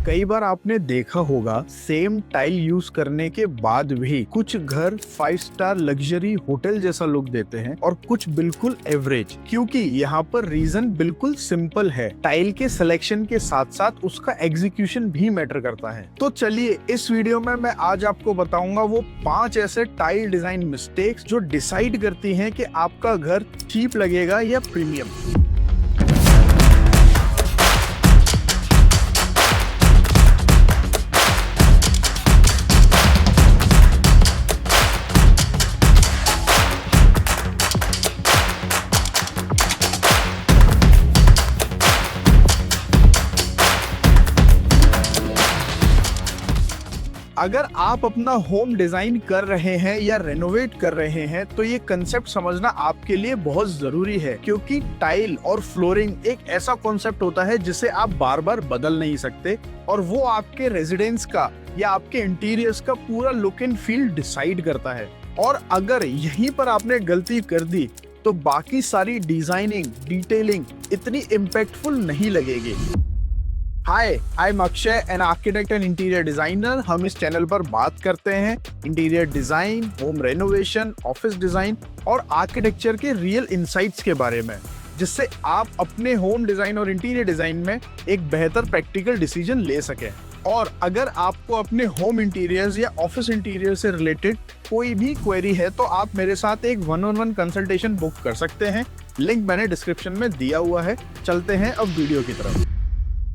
कई बार आपने देखा होगा सेम टाइल यूज करने के बाद भी कुछ घर 5 स्टार लग्जरी होटल जैसा लुक देते हैं और कुछ बिल्कुल एवरेज। क्योंकि यहाँ पर रीजन बिल्कुल सिंपल है, टाइल के सिलेक्शन के साथ साथ उसका एग्जीक्यूशन भी मैटर करता है। तो चलिए इस वीडियो में मैं आज आपको बताऊंगा वो 5 ऐसे टाइल डिजाइन मिस्टेक्स जो डिसाइड करती हैं कि आपका घर चीप लगेगा या प्रीमियम। अगर आप अपना होम डिजाइन कर रहे हैं या रेनोवेट कर रहे हैं तो ये कंसेप्ट समझना आपके लिए बहुत जरूरी है, क्योंकि टाइल और फ्लोरिंग एक ऐसा कॉन्सेप्ट होता है जिसे आप बार बार बदल नहीं सकते और वो आपके रेजिडेंस का या आपके इंटीरियर्स का पूरा लुक एंड फील डिसाइड करता है। और अगर यहीं पर आपने गलती कर दी तो बाकी सारी डिजाइनिंग डिटेलिंग इतनी इम्पैक्टफुल नहीं लगेगी। Hi, I am Akshay, an architect and interior designer. हम इस चैनल पर बात करते हैं interior design, home renovation, office design और आर्किटेक्चर के रियल इंसाइट्स के बारे में, जिससे आप अपने होम डिजाइन और इंटीरियर डिजाइन में एक बेहतर प्रैक्टिकल डिसीजन ले सकें। और अगर आपको अपने होम इंटीरियर्स या ऑफिस इंटीरियर से रिलेटेड कोई भी क्वेरी है तो आप मेरे साथ एक 1-on-1 कंसल्टेशन बुक कर सकते हैं। लिंक मैंने डिस्क्रिप्शन में दिया हुआ है। चलते हैं अब वीडियो की तरफ।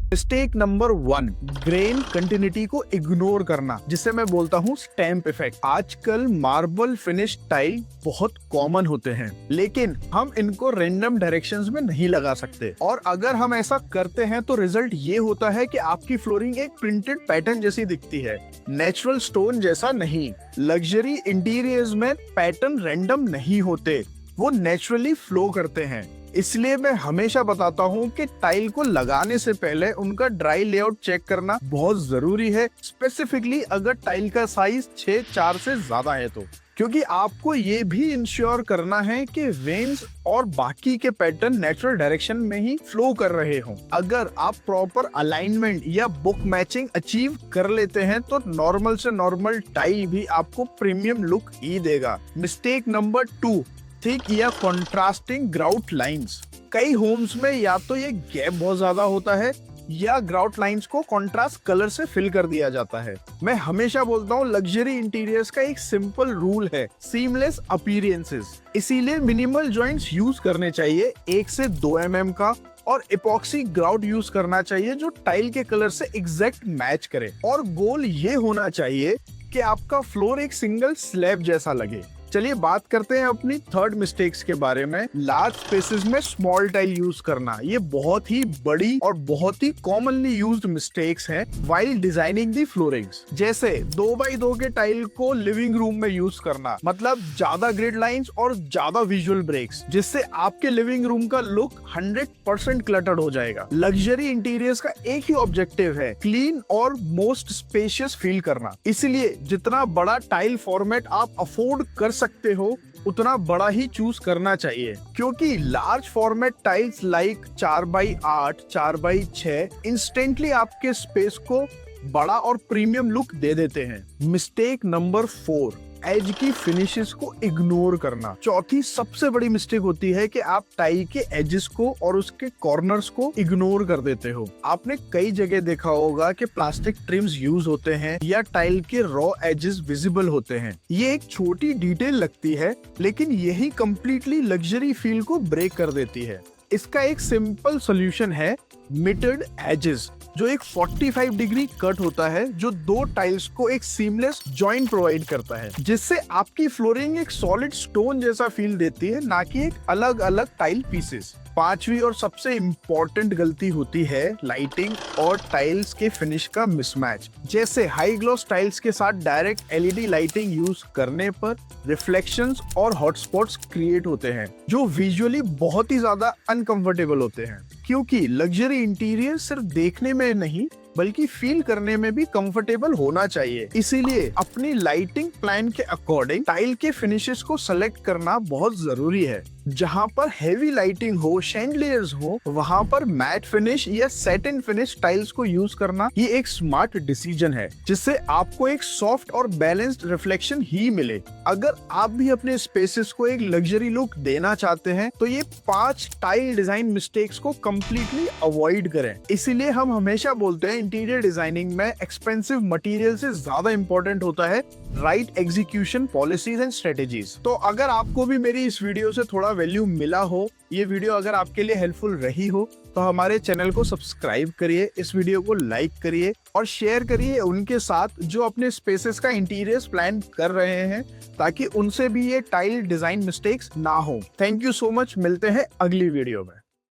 मिस्टेक नंबर 1, ग्रेन कंटिन्यूटी को इग्नोर करना, जिसे मैं बोलता हूँ स्टैम्प इफेक्ट। आजकल मार्बल फिनिश टाइल बहुत कॉमन होते हैं, लेकिन हम इनको रैंडम डायरेक्शंस में नहीं लगा सकते। और अगर हम ऐसा करते हैं तो रिजल्ट ये होता है कि आपकी फ्लोरिंग एक प्रिंटेड पैटर्न जैसी दिखती है, नेचुरल स्टोन जैसा नहीं। लग्जरी इंटीरियर्स में पैटर्न रैंडम नहीं होते, वो नेचुरली फ्लो करते हैं। इसलिए मैं हमेशा बताता हूँ कि टाइल को लगाने से पहले उनका ड्राई लेआउट चेक करना बहुत जरूरी है, स्पेसिफिकली अगर टाइल का साइज 6-4 से ज्यादा है तो। क्योंकि आपको ये भी इंश्योर करना है कि वेन्स और बाकी के पैटर्न नेचुरल डायरेक्शन में ही फ्लो कर रहे हों। अगर आप प्रॉपर अलाइनमेंट या बुक मैचिंग अचीव कर लेते हैं तो नॉर्मल से नॉर्मल टाइल भी आपको प्रीमियम लुक ही देगा। मिस्टेक नंबर 2, थिक या कॉन्ट्रास्टिंग ग्राउट लाइंस। कई होम्स में या तो ये गैप बहुत ज्यादा होता है या ग्राउट लाइंस को कॉन्ट्रास्ट कलर से फिल कर दिया जाता है। मैं हमेशा बोलता हूँ लग्जरी इंटीरियर्स का एक सिंपल रूल है, सीमलेस अपीयरेंसेस। इसीलिए मिनिमल जॉइंट्स यूज करने चाहिए 1 से 2 mm का, और इपॉक्सी ग्राउट यूज करना चाहिए जो टाइल के कलर से एग्जैक्ट मैच करे। और गोल ये होना चाहिए कि आपका फ्लोर एक सिंगल स्लैब जैसा लगे। चलिए बात करते हैं अपनी थर्ड मिस्टेक्स के बारे में। लार्ज स्पेसेस में स्मॉल टाइल यूज करना, ये बहुत ही बड़ी और बहुत ही कॉमनली यूज्ड मिस्टेक्स हैं व्हाइल डिजाइनिंग दी फ्लोरिंग्स। जैसे 2x2 के टाइल को लिविंग रूम में यूज करना, मतलब ज्यादा ग्रिड लाइंस और ज्यादा विजुअल ब्रेक्स, जिससे आपके लिविंग रूम का लुक 100% क्लटर्ड हो जाएगा। लग्जरी इंटीरियर्स का एक ही ऑब्जेक्टिव है, क्लीन और मोस्ट स्पेशियस फील करना। इसलिए जितना बड़ा टाइल फॉर्मेट आप अफोर्ड कर सकते हो उतना बड़ा ही चूज करना चाहिए, क्योंकि large format tiles like 4x8, 4x6 instantly आपके स्पेस को बड़ा और प्रीमियम लुक दे देते हैं। मिस्टेक नंबर 4, एज की फिनिशेस को इग्नोर करना। चौथी सबसे बड़ी मिस्टेक होती है कि आप टाइल के एजेस को और उसके कॉर्नर्स को इग्नोर कर देते हो। आपने कई जगह देखा होगा कि प्लास्टिक ट्रिम्स यूज होते हैं या टाइल के रॉ एजेस विजिबल होते हैं। ये एक छोटी डिटेल लगती है, लेकिन यही कंप्लीटली लग्जरी फील को ब्रेक कर देती है। इसका एक सिंपल सॉल्यूशन है मिटेड एजेस, जो एक 45 डिग्री कट होता है जो 2 टाइल्स को एक सीमलेस जॉइंट प्रोवाइड करता है, जिससे आपकी फ्लोरिंग एक सॉलिड स्टोन जैसा फील देती है, ना कि एक अलग अलग टाइल पीसेस। 5वीं और सबसे इम्पोर्टेंट गलती होती है लाइटिंग और टाइल्स के फिनिश का मिसमैच। जैसे हाई ग्लॉस टाइल्स के साथ डायरेक्ट एलईडी लाइटिंग यूज करने पर रिफ्लेक्शंस और हॉटस्पॉट्स क्रिएट होते हैं, जो विजुअली बहुत ही ज्यादा अनकंफर्टेबल होते हैं। क्योंकि लग्जरी इंटीरियर सिर्फ देखने में नहीं बल्कि फील करने में भी कंफर्टेबल होना चाहिए। इसीलिए अपनी लाइटिंग प्लान के अकॉर्डिंग टाइल के फिनिशेस को सेलेक्ट करना बहुत जरूरी है। जहां पर हेवी लाइटिंग हो, शैंडलियर्स हो, वहां पर मैट फिनिश या सैटिन फिनिश टाइल्स को यूज करना ये एक स्मार्ट डिसीजन है, जिससे आपको एक सॉफ्ट और बैलेंस्ड रिफ्लेक्शन ही मिले। अगर आप भी अपने स्पेसेस को एक लग्जरी लुक देना चाहते हैं तो ये 5 टाइल डिजाइन मिस्टेक्स को कंप्लीटली अवॉइड करें। इसीलिए हम हमेशा बोलते हैं इंटीरियर डिजाइनिंग में एक्सपेंसिव मटेरियल से ज्यादा इंपॉर्टेंट होता है right execution policies and strategies. तो अगर आपको भी मेरी इस वीडियो से थोड़ा वैल्यू मिला हो, ये वीडियो अगर आपके लिए हेल्पफुल रही हो, तो हमारे चैनल को सब्सक्राइब करिए, इस वीडियो को लाइक करिए और शेयर करिए उनके साथ जो अपने स्पेसेस का इंटीरियर्स प्लान कर रहे हैं, ताकि उनसे भी ये टाइल डिजाइन मिस्टेक्स ना हो। थैंक यू सो मच, मिलते हैं अगली वीडियो में।